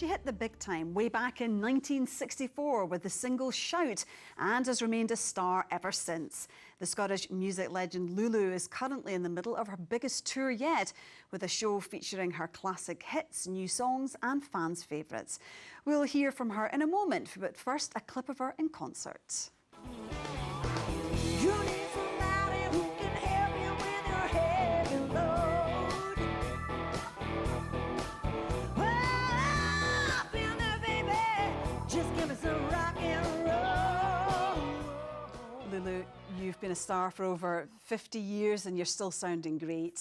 She hit the big time way back in 1964 with the single Shout and has remained a star ever since. The Scottish music legend Lulu is currently in the middle of her biggest tour yet, with a show featuring her classic hits, new songs and fans' favourites. We'll hear from her in a moment, but first a clip of her in concert. Lulu, you've been a star for over 50 years and you're still sounding great.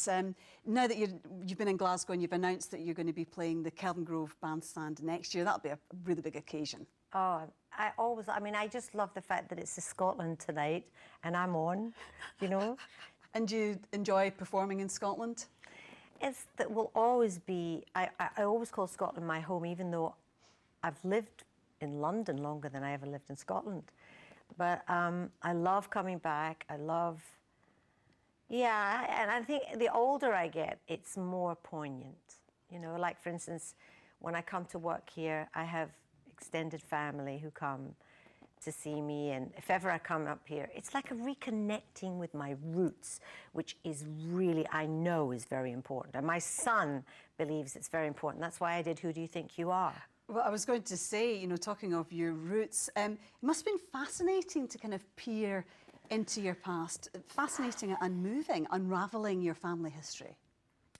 Now that you've been in Glasgow and you've announced that you're going to be playing the Kelvin Grove Bandstand next year, that'll be a really big occasion. Oh, I just love the fact that it's in Scotland tonight and I'm on, you know. And do you enjoy performing in Scotland? That will always be, I always call Scotland my home, even though I've lived in London longer than I ever lived in Scotland. But I love coming back. And I think the older I get, it's more poignant. You know, like for instance, when I come to work here, I have extended family who come to see me, and if ever I come up here, it's like a reconnecting with my roots, which is really, I know, is very important. And my son believes it's very important. That's why I did Who Do You Think You Are? Well, I was going to say, you know, talking of your roots, it must have been fascinating to kind of peer into your past, fascinating and moving, unravelling your family history.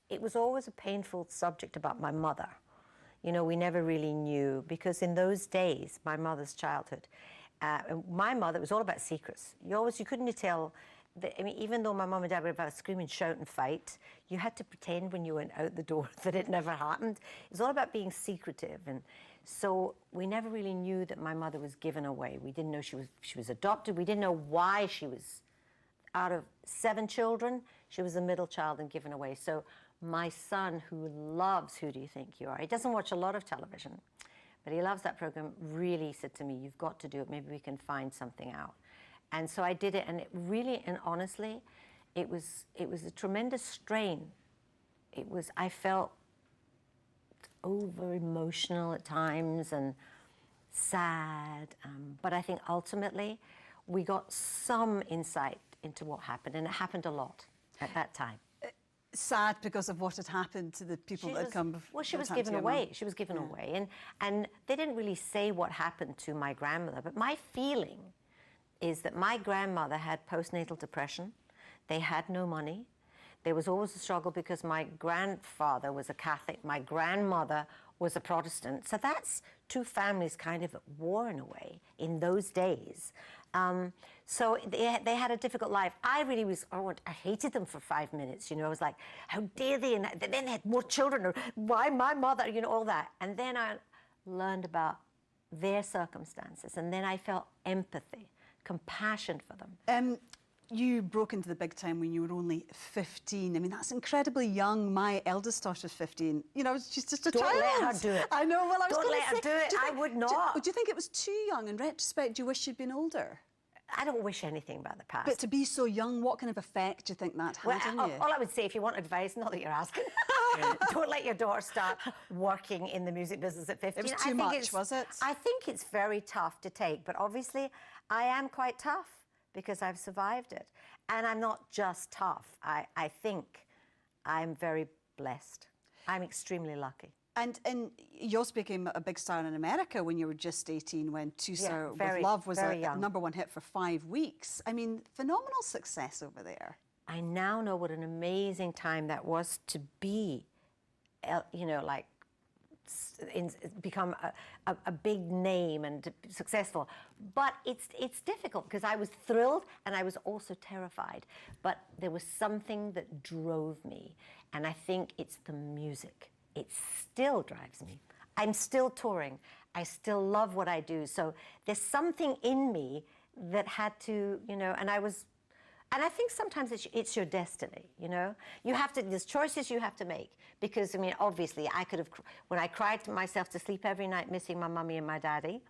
It was always a painful subject about my mother. You know, we never really knew, because in those days, my mother's childhood, my mother, it was all about secrets. You couldn't tell. I mean, even though my mum and dad would have a scream and shout and fight, you had to pretend when you went out the door that it never happened. It was all about being secretive, and so we never really knew that my mother was given away. We didn't know she was adopted. We didn't know why she was, out of 7 children, she was the middle child and given away. So my son, who loves Who Do You Think You Are? He doesn't watch a lot of television, but he loves that program, really said to me, "You've got to do it. Maybe we can find something out." And so I did it, and it really, and honestly, it was a tremendous strain. I felt over emotional at times and sad, but I think ultimately we got some insight into what happened, and it happened a lot at that time. Sad because of what had happened to the people that had come before? Well, she was given away. She was given away, and they didn't really say what happened to my grandmother, but my feeling is that my grandmother had postnatal depression. They had no money. There was always a struggle because my grandfather was a Catholic, my grandmother was a Protestant. So that's 2 families kind of at war in a way in those days. So they had a difficult life. I hated them for 5 minutes, you know. I was like, how dare they? And then they had more children, or why my mother, you know, all that. And then I learned about their circumstances, and then I felt empathy, compassion for them. You broke into the big time when you were only 15. I mean, that's incredibly young. My eldest daughter's 15. You know, she's just a child. Don't let her do it. I know, well, I was Don't let her do it. I would not. Do you think it was too young? In retrospect, do you wish you'd been older? I don't wish anything about the past. But to be so young, what kind of effect do you think that had on you? All I would say, if you want advice, not that you're asking, don't let your daughter start working in the music business at 15. It was too much, was it? I think it's very tough to take, but obviously I am quite tough because I've survived it. And I'm not just tough. I think I'm very blessed. I'm extremely lucky. And you also became a big star in America when you were just 18, when Two Star With Love was a #1 hit for 5 weeks. I mean, phenomenal success over there. I now know what an amazing time that was to be, you know, like, become a big name and successful. But it's difficult because I was thrilled and I was also terrified. But there was something that drove me, and I think it's the music. It still drives me. I'm still touring. I still love what I do. So there's something in me that had to, you know, and I think sometimes it's your destiny, you know? There's choices you have to make. Because, I mean, obviously, I could have, when I cried myself to sleep every night missing my mummy and my daddy,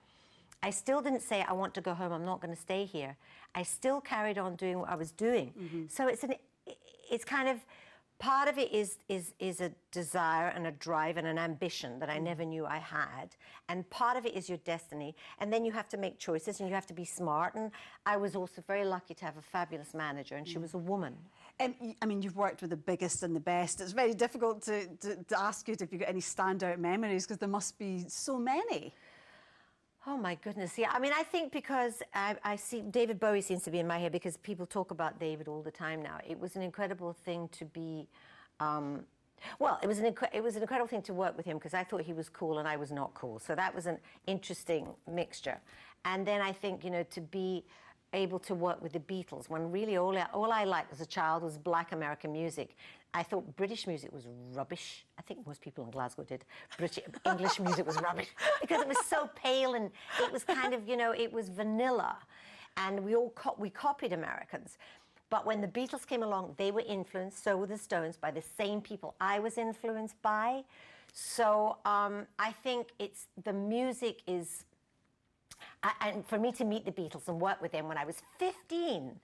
I still didn't say, I want to go home, I'm not going to stay here. I still carried on doing what I was doing. So it's kind of Part of it is a desire and a drive and an ambition that I never knew I had. And part of it is your destiny. And then you have to make choices and you have to be smart. And I was also very lucky to have a fabulous manager, and she was a woman. I mean, you've worked with the biggest and the best. It's very difficult to ask you if you've got any standout memories, because there must be so many. Oh my goodness, yeah. I mean, I think because I see David Bowie seems to be in my head, because people talk about David all the time now. It was an incredible thing to be, well, it was an incredible thing to work with him, because I thought he was cool and I was not cool. So that was an interesting mixture. And then I think, you know, to be able to work with the Beatles, when really all I liked as a child was Black American music. I thought British music was rubbish. I think most people in Glasgow did. English music was rubbish because it was so pale, and it was kind of, you know, it was vanilla. And we copied Americans. But when the Beatles came along, they were influenced, so were the Stones, by the same people I was influenced by. So I think the music is, and for me to meet the Beatles and work with them when I was 15,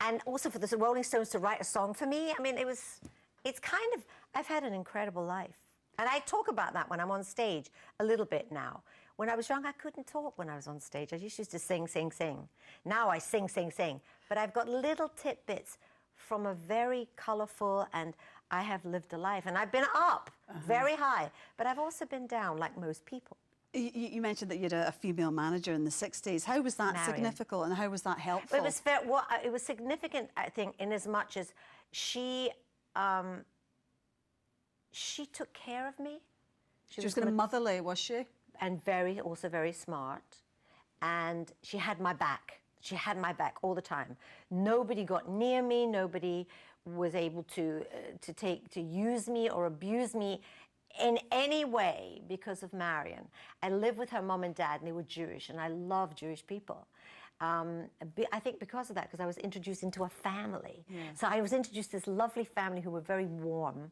and also for the Rolling Stones to write a song for me, I mean, it's kind of, I've had an incredible life. And I talk about that when I'm on stage a little bit now. When I was young, I couldn't talk when I was on stage. I just used to sing, sing, sing. Now I sing, sing, sing. But I've got little tidbits from a very colourful, and I have lived a life. And I've been up very high, but I've also been down like most people. You mentioned that you had a female manager in the 60s. How was that significant, and how was that helpful? It was significant, I think, in as much as she took care of me. She was kind of motherly, was she? And also very smart. And she had my back. She had my back all the time. Nobody got near me. Nobody was able to use me or abuse me in any way because of Marion. I lived with her mom and dad, and they were Jewish, and I love Jewish people. I think because of that, because I was introduced into a family. Yeah. So I was introduced to this lovely family who were very warm,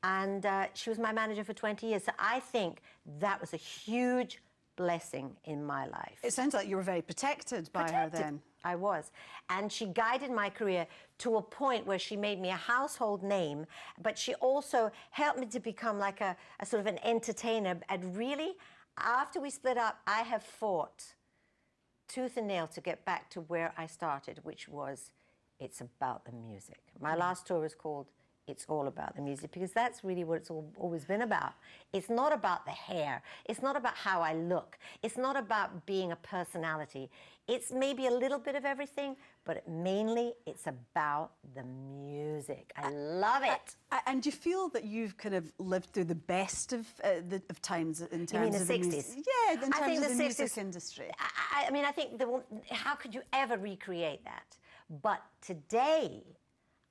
and she was my manager for 20 years. So I think that was a huge blessing in my life. It sounds like you were very protected by her then. I was. And she guided my career to a point where she made me a household name, but she also helped me to become like a sort of an entertainer. And really, after we split up, I have fought tooth and nail to get back to where I started, which was, it's about the music. My last tour was called It's All About the Music, because that's really what it's always been about. It's not about the hair. It's not about how I look. It's not about being a personality. It's maybe a little bit of everything, but mainly it's about the music. I love it. And do you feel that you've kind of lived through the best of times in terms of the 60s? Yeah, in terms of the music industry. I mean, I think, how could you ever recreate that? But today,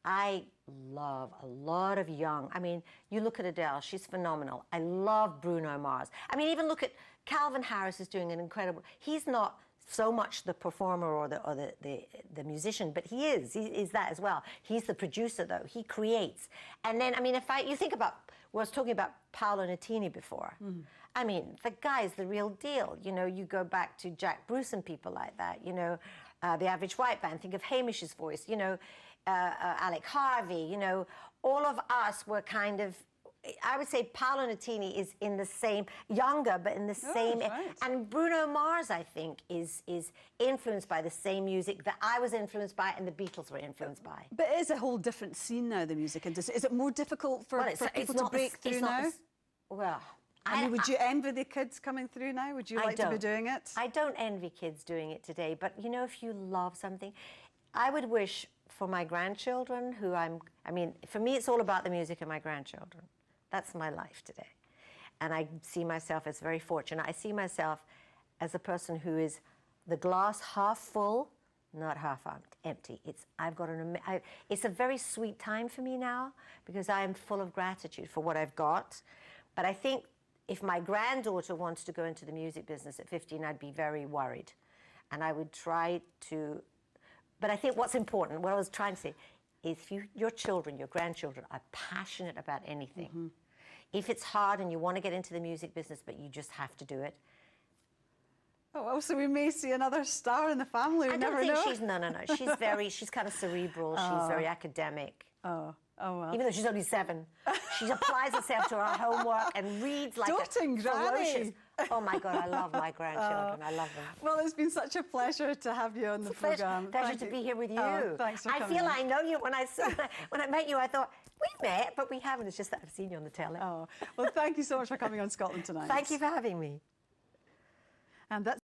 I love a lot of young. I mean, you look at Adele, she's phenomenal. I love Bruno Mars. I mean, even look at Calvin Harris is doing an incredible. He's not so much the performer or the musician, but he is that as well. He's the producer, though. He creates. And then, I mean, you think about, I was talking about Paolo Nutini before. I mean, the guy's the real deal. You know, you go back to Jack Bruce and people like that. You know, the Average White Band. Think of Hamish's voice. You know, Alec Harvey. You know, all of us were kind of, I would say Paolo Nutini is in the same, younger, but in the same. Right. And Bruno Mars, I think, is influenced by the same music that I was influenced by and the Beatles were influenced by. But it is a whole different scene now, the music industry. Is it more difficult for people to break through now? Well, I mean, would you envy the kids coming through now? Would you like to be doing it? I don't envy kids doing it today, but you know, if you love something, I would wish for my grandchildren, I mean, for me, it's all about the music and my grandchildren. That's my life today. And I see myself as very fortunate. I see myself as a person who is the glass half full, not half empty. It's a very sweet time for me now, because I am full of gratitude for what I've got. But I think if my granddaughter wants to go into the music business at 15, I'd be very worried. And I would try to, but I think what's important, what I was trying to say, is if your children, your grandchildren are passionate about anything, if it's hard and you want to get into the music business, but you just have to do it. Oh, well, so we may see another star in the family. I don't think she's, no. She's kind of cerebral. She's very academic. Oh. Oh, well. Even though she's only 7. She applies herself to her homework and reads like Doting a granny. ferocious... Oh, my God, I love my grandchildren. I love them. Well, it's been such a pleasure to have you on the programme. Pleasure to be here with you. Oh, thanks for coming. I feel I know you. When I met you, I thought, we met, but we haven't. It's just that I've seen you on the telly. Oh, well, thank you so much for coming on Scotland Tonight. Thank you for having me. And that's